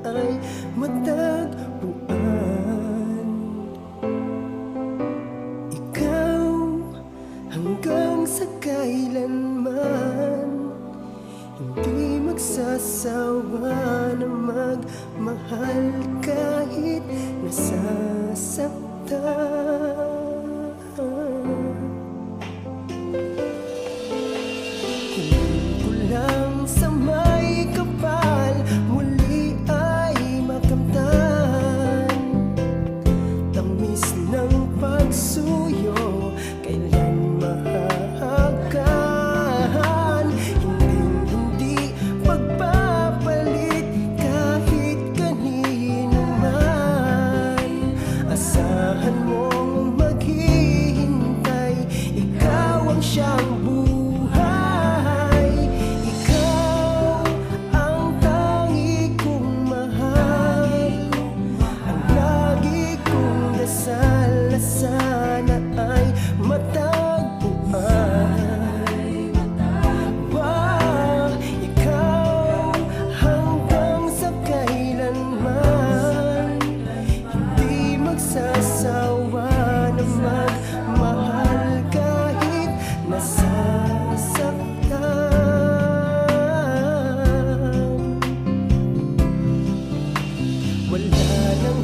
ay matagpuan. Ikaw hanggang sa kailanman, hindi magsasawa na magmahal kahit nasasaktan. Hingin ko lang sa may kapal, muli ay makamtan. Tamis ng pagsuyo, kailan mahahagan. Hindi pagpapalit kahit kanino man. Asahan mong maghihintay, ikaw ang siyang buhay. Ikaw ang tangi kong mahal, ang lagi kong dasal na sana ay matagpuan. Ikaw hanggang sa kailanman, hindi magsasawa na magmahal kahit nasasaktan. Wala nang